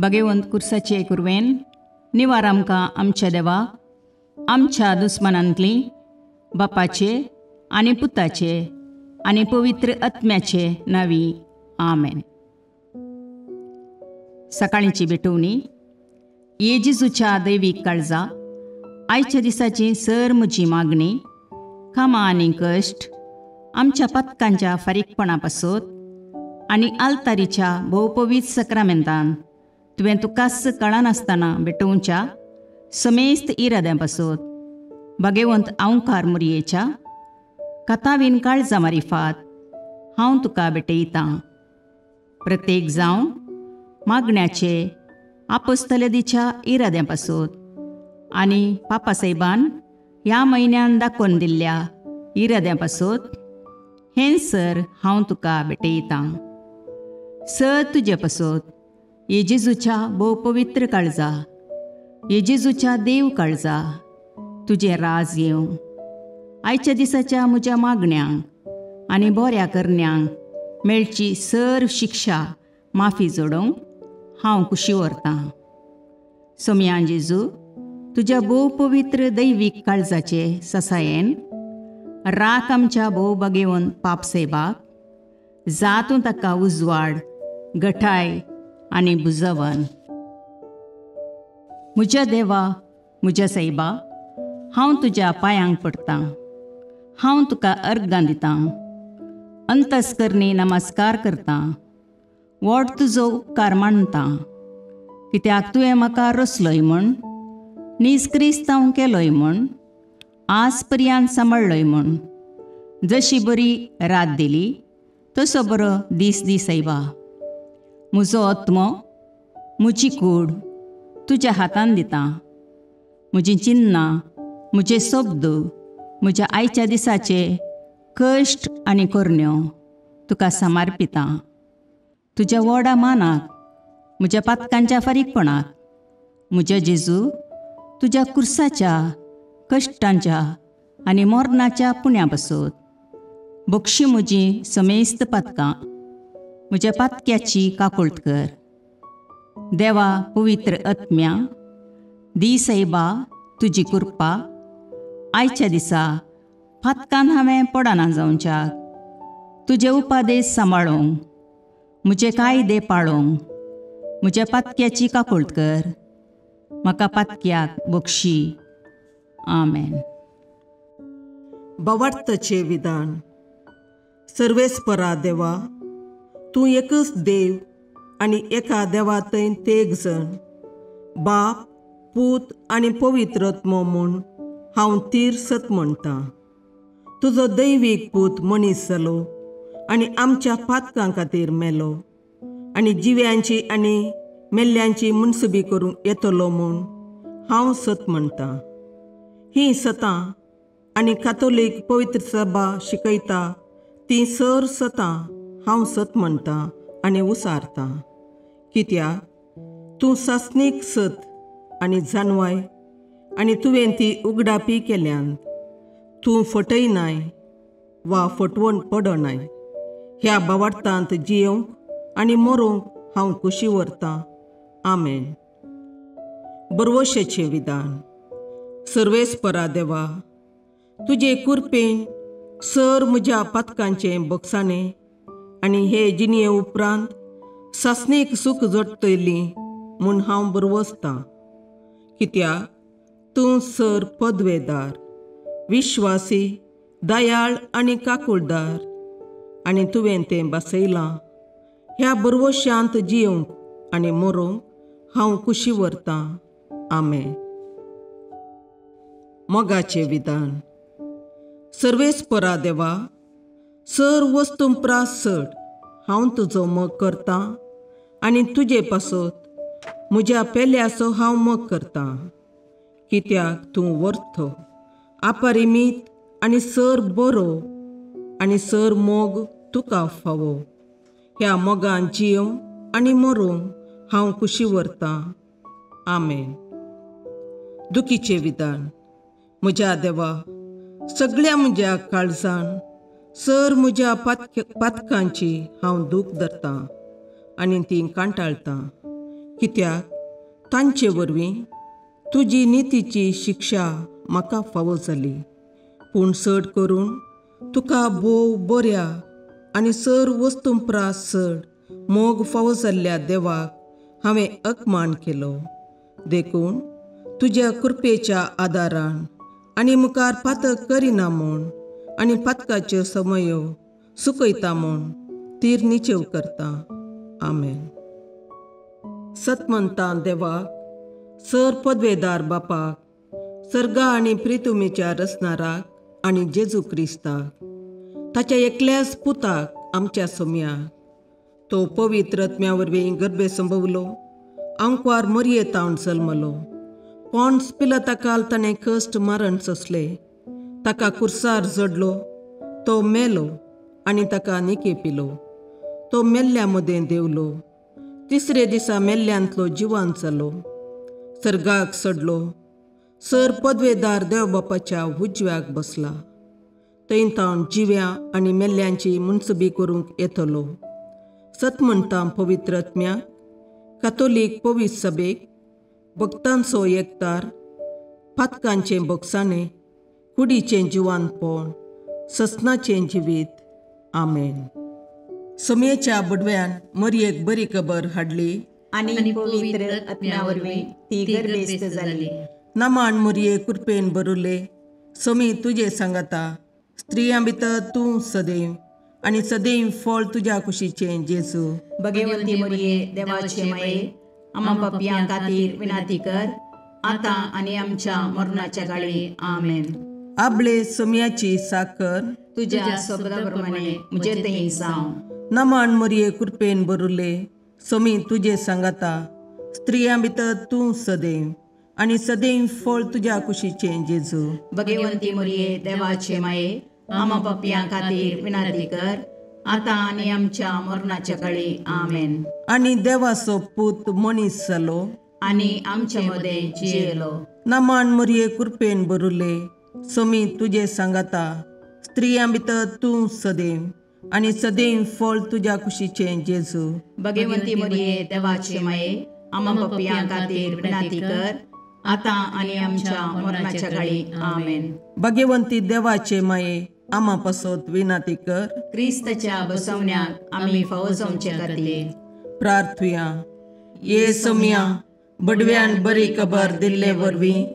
भगवंत कुर्साचे कुरवेन निवार आमकां आमच्या देवा आमच्या दुस्मनांतली बापाचे आनी पुताचे आनी पवित्र आत्म्याचे नावी आमेन. सकाळींची भेटवणी. येजेजूच्या दैवीक काळजा आयच्या दिसाची सर म्हजी मागणी कामां आनी कश्ट आमच्या पथकांच्या फारीकपणा पासत आनी आल्तारीच्या भोवपवीत सक्रामेंतान तुवें तुकास कळनासतना भेटोवच्या समेस्त इराद्यां पासत भगवंत आवकार मुरयेच्या कथावीन काळजा मारिफात हांव तुका भेटयतां. प्रत्येक जावं मागण्याचे आपोस्तलदीच्या इराद्यां पासत आनी पापासाहेबान ह्या म्हयन्यान दाखोवन दिल्ल्या इराद्यां पासत हें सर हांव तुका भेटयतां. सर तुजे पासत येजेजूच्या भोवपवित्र काळजा येजेजूच्या देव काळजा तुजें राज येवं. आयच्या दिसाच्या म्हज्या मागण्यांक आनी बऱ्या करण्यांक मेळची सर शिक्षा माफी जोडोवंक हांव कुशी व्हरतां. सोम्या जेजू तुज्या भोवपवित्र दैवीक काळजाचे ससायेन राख आमच्या भोव भगवंत पापसाहेबाक जातूं ताका उजवाड घटाय आनी बुजवण. म्हज्या देवा म्हज्या साहेबा हांव तुज्या पांयांक पडटां. हांव तुका अर्गां दितां. अंतस्करणी नमस्कार करतां. व्हड तुजो उपकार मानतां. कित्याक तुवें म्हाका रचलोय म्हूण निस्क्रिस्तांव केलोय म्हूण आज पर्यंत सांबाळलोय म्हूण जशी बरी रात दिली तसो बरो दीस दी सायबा. म्हजो आत्मो म्हजी कूड तुज्या हातान दितां. म्हजीं चिन्नां म्हजे शब्द म्हज्या आयच्या दिसाचे कश्ट आनी करण्यो तुका समर्पितां. तुज्या व्हडा मानाक म्हज्या पातकांच्या फारीकपणाक म्हज्या जेजू तुज्या कुर्साच्या कश्टांच्या आनी मरणाच्या पुण्या पासत बक्षी म्हजी समेस्त पातकां म्हज्या पातक्याची काकुळट कर. देवा पवित्र आत्म्या दी सायबा तुजी कृपा आयच्या दिसा पातकान हांवें पडना जावच्याक तुजे उपादेश सांबाळोवंक म्हजे कायदे पाळोवंक म्हज्या पातक्याची काकुळट कर. म्हाका पातक्याक बक्षी. आमेन. बवार्थाचें विधान. सर्वेस्परा देवा तूं एकच देव आनी एका देवा थंय तेग जण बाप पूत आनी पवित्र आत्मो म्हूण हांव तीर सत म्हणटां. तुजो दैवीक पूत मनीस जालो आनी आमच्या पातकां खातीर मेलो आनी जिव्यांची आनी मेल्ल्यांची मुनसुबी करूंक येतलो म्हूण हांव सत म्हणटां. हीं सतां आनी कातोलीक पवित्र सभा शिकयता तीं सर सतां हांव सत म्हणटां आनी उसारतां. कित्याक तूं सासणीक सत आनी जानवाय आनी तुवें ती उगडापी केल्यांत. तूं फटयनाय वा फटवण पडनाय. ह्या बवार्थांत जियोंक आनी मरोवंक हांव कुशी व्हरतां. आमेन. बरवशेचें विधान. सर्वेस्परा देवा तुजे कुरपेन सर म्हज्या पातकांचें बक्षाणें आनी हे जिणये उपरांत सासणेक सूख जोडटली म्हूण हांव बरवसतां. कित्याक तूं सर पदवेदार विश्वासी दयाळ आनी काकुळदार आनी तुवें तें बसयलां. ह्या बरवश्यांत जियोंक आनी मरोवंक हांव कुशी व्हरतां. आमेन. मोगाचें विधान. सर्वेस्परा देवा सर वस्तुंपरास चड हांव तुजो मोग करतां आनी तुजे पासत म्हज्या पेल्याचो हांव मोग करतां. कित्याक तूं वर्थ अपरिमीत आनी सर बरो आनी सर मोग तुका फावो. ह्या मोगान जियोंक आनी मरोवंक हांव कुशी व्हरतां. आमेन. दुखीचें विधान. म्हज्या देवा सगळ्या म्हज्या काळजान सर म्हज्या पातकांची हांव दूख धरतां आनी ती कांटाळतां. कित्याक तांचे वरवीं तुजी नितीची शिक्षा म्हाका फावो जाली. पूण चड करून तुका भोव बऱ्या आनी सर वस्तूंपरास चड मोग फावो जाल्ल्या देवाक हांवें अकमान केलो. देखून तुज्या कृपेच्या आदारान आनी मुखार पातक करिना म्हूण आनी पातकाच्यो समयो सुकयता म्हूण तीर निचेव करता. आमेन. सतमंतां देवाक, सर पदवेदार बापाक, सर्गा आनी प्रितुमेच्या रचणाराक आनी जेजू क्रिस्ताक, ताच्या एकल्याच पुताक आमच्या सोम्याक, तो पवित्र आत्म्या वरवीं गर्भे संभवलो, आंकवार मरयेतावन जल्मलो, पोन्स पिलाताकाल ताणें कश्ट मरण सोंसले, ताका कुर्सार जडलो, तो मेलो आनी ताका निकेपिलो, तो मेल्ल्या मदें देवलो, तिसरे दिसा मेल्ल्यांतलो जिवांत जालो, सर्गाक चडलो, सर पदवेदार देवबापाच्या उजव्याक बसला, थंय तावन जिव्या आनी मेल्ल्यांची मुनसबी करूंक येतलो. सतमंतां पवित्र आत्म्याक, कातोलीक पवित्र सभेक, भक्तांचो एकतार, पातकांचें भोगसाणें, कुडीचें जिवांतपण, ससनाचें जिवीत. आमेन. सोम्येच्या बडव्यान मरयेक बरी खबर हाडली आनी पवित्र आत्म्या वरवीं ती गर्भेस्त जाली. नमान मरये कृपेन बरुले, सोमी तुजे सांगाता, स्त्रियां भितर तूं सदैव आनी सदैव फळ तुज्या कुशीचें जेजू. भगवंती मरये देवाचे माये, आम्हा पापयां खातीर विनाती कर, आतां आनी आमच्या मरणाच्या काळी. आमेन. आपले सोम्याची साकर तुज्या सोबताप्रमाणे म्हजे थंय जावं. नमान मरये कृपेन बरुले, सोमी तुजे सांगाता, स्त्रियां भितर तूं सदैव आनी सदैव फळ तुज्या कुशीचें जेजू. भगवंती मरये देवाचे माये, आम्हा पापयां खातीर विनाती कर, आतां आनी आमच्या मरणाच्या काळी. आमेन. आनी देवाचो पूत मनीस जालो आनी आमचे मदें जियेलो. नमान मरये कृपेन बरुले, सोमी तुजे सांगाता, स्त्रियां भितर तूं सदैव आनी सदैव फळ तुज्या कुशीचें जेजू. भगवंती मरये देवाचे माये, आम्हा पापयां खातीर विनाती कर, आतां आनी आमच्या मरणाच्या काळी. आमेन. भगवंती देवाचे माये, आम्हा पासत विनाती कर. क्रिस्ताच्या बसवण्याक आमी फावो जावचे खातीर प्रार्थुया. ये सोम्या, बडव्यान बरी खबर दिल्ले वरवीं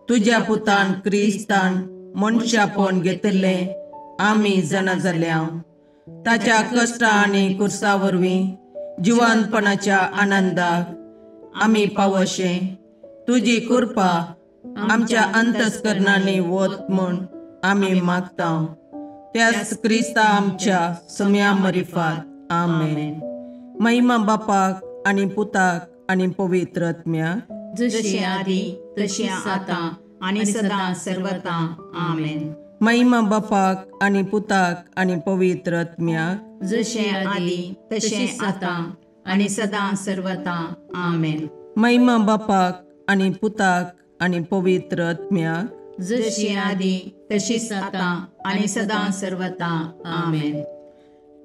तुज्या पुतान क्रिस्तान मनशापण घेतिल्लें आमी जाणा जाल्या. ताच्या कश्टा आनी कुर्सा वरवीं जिवंतपणाच्या आनंदाक आमी पावशे. तुजी कृपा आमच्या अंतस्करणांनी वत म्हूण आमी मागता. त्याच क्रिस्ता आमच्या सोम्या मरिफात. आमेन. महिमा बापाक आनी पुताक आनी पवित्र आत्म्याक, जशे आदी तशें आतां आनी सदां सर्वता. आमेन. महिमा बापाक आनी पुताक आनी पवित्र आत्म्याक, जशे आदी तशें आतां आनी सदां सर्वता. आमेन. महिमा बापाक आनी पुताक आनी पवित्र आत्म्याक, जशी आदी तशीच आतां आनी सदां सर्वता. आमेन.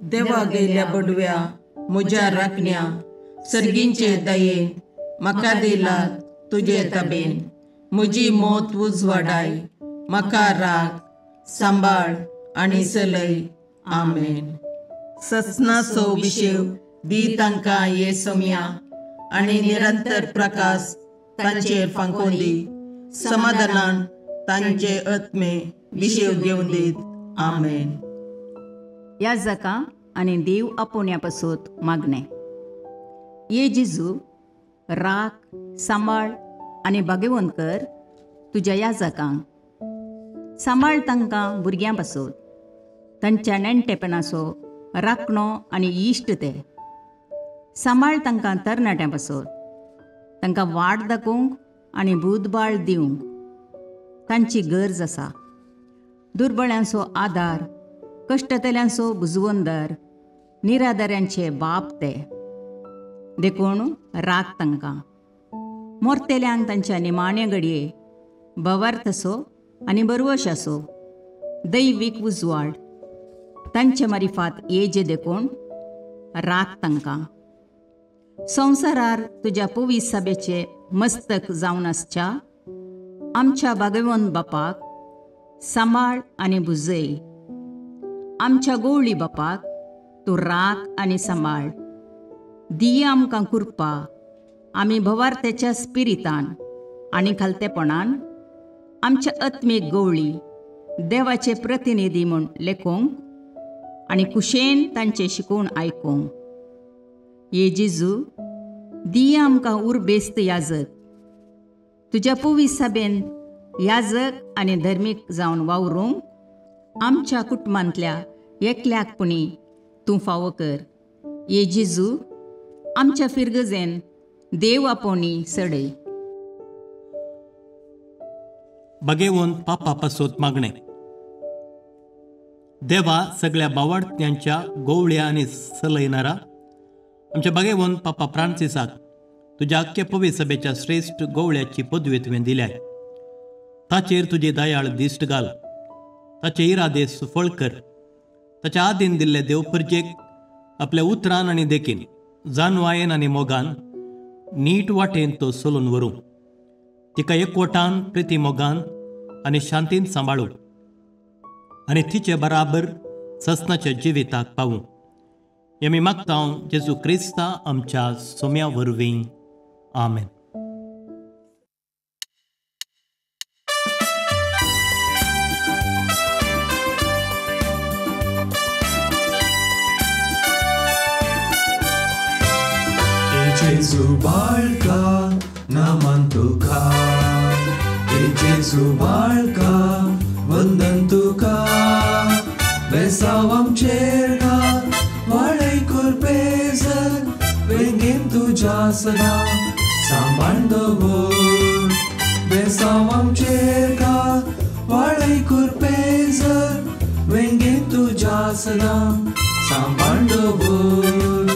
देवा गेल्या बडव्या म्हज्या राखण्या, सर्गींचे दयेन म्हाका दिलात तुजे तबेन. म्हजी मोत उजवाडाय, म्हाका राख, सांबाळ आनी चलय. आमेन. ससनाचो विशेव दी तांकां ये सोम्या, आनी निरंतर प्रकाश तांचेर फांकून दी. समाधानान तांचे आत्मे विशेव घेवन दीत. आमेन. याजकां आनी देव आपोवण्या पासत मागणें. ये जेजू, राख, सांबाळ आनी भाग्यवंत कर तुज्या याजकांक. सांबाळ तांकां भुरग्यां पासत, तांच्या नेणटेपणाचो राखणो आनी इश्ट ते. सांबाळ तांकां तरणाट्यां पासत, तांकां वाट दाखोवंक आनी बुधबाळ दिवंक तांची गरज आसा. दुर्बळ्यांचो आदार, कश्टतल्यांचो बुजवंदर, निराधाऱ्यांचे बाप ते. देखून राख तांकां. मोरतेल्यांक तांच्या निमाणे घडये भवार्थसो आनी बरवशाचो दैवीक उजवाड तांचे मारिफात येजे देखून राख तांकां. संवसारार तुज्या पवित्र सभेचे मस्तक जावन आसच्या आमच्या भागवंत बापाक सांबाळ आनी बुजय. आमच्या गवळी बापाक तूं राख आनी सांबाळ. दिये आमकां कुरपा आमी भवार्थेच्या स्पिरितान आनी खालतेपणान आमच्या आत्मीक गवळी देवाचे प्रतिनिधी म्हूण लेखोंक आनी कुशेन तांचे शिकोवन आयकूंक. ये जेजू दिये आमकां उरबेस्त याजक. तुज्या पवित्र सभेन याजक आनी धर्मीक जावन वावरूंक आमच्या कुटुंबांतल्या एकल्याकपणी तूं फावो कर. ये जेजू आमच्या फिरगजेन देव आपोवणी सडय. बगेवून पापा पासोत मागणे. देवा सगळ्या बावार्थ्यांच्या गोवळ्या आनी सलयणारा आमच्या बगेवून पापा फ्रांसिसाक तुज्या आख्या पवित्र सभेच्या श्रेष्ठ गोवळ्याची पदवी तुवें दिल्याय. ताचेर तुजी दयाळ दिश्ट घाल. ताचे इरादे सुफळ कर. ताच्या आदीन दिल्ले देवपर्जेक आपल्या उतरान आनी देखीन जानवायेन आनी मोगान नीट वाटेन तो चलून व्हरूं. तिका एकवटान प्रिती मोगान आनी शांतीन सांबाळूं आनी तिचे बराबर ससनाच्या जिविताक पावूं. हें मी मागता जेजू क्रिस्ता आमच्या सोम्या वरवीं. आमेन. Jesu बाळका नामान तुका. Jesu बाळका वंदन तुका. बेसाव आमचेर घाल वाडय कुरपेजर. वेंगेन तुज्या सदा सांबाळ दवर. बेसाव आमचेर घाल वाडय कुरपेजर. वेंगेन तुज्या सदा सांबाळ दवर.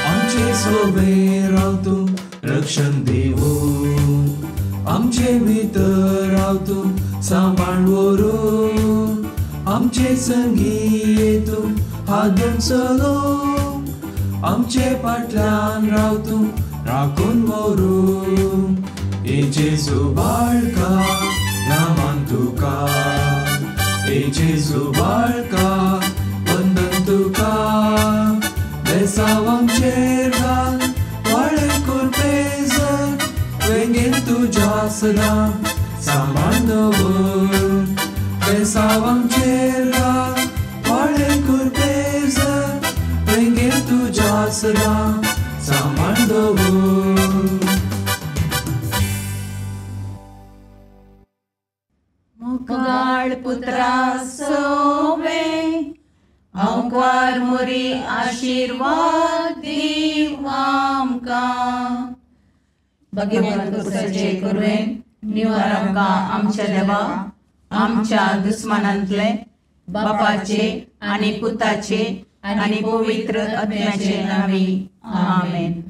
आमचे सोबे राव तूं रक्षण दिवून. आमचे भितर राव तूं सांबाळ व्हरून. आमचे संगी तूं हादून चलोवंक. आमचे फाटल्यान राव तूं राखून व्हरून. ए जेजू बाळका नामान तुका. ए जेजू बाळका वंदन तुका. बेसाव आमचेर घाल वाडय कुरपेजर. वेंगेन तुज्या सदा सांबाळ दवर. बेसाव आमचेर घाल वाडय कुरपेजर. वेंगेन तुज्या सदा सांबाळ दवर. मोगाळ पुत्रा सोवे अवकार मोरी आशीर्वाद दीव आमकां. भगवंत कुसाचे करुवेन निवार आमकां आमच्या देवा आमच्या दुस्मानांतले बापाचे आनी पुताचे आनी पवित्र आत्म्याचे नांवी. आमेन.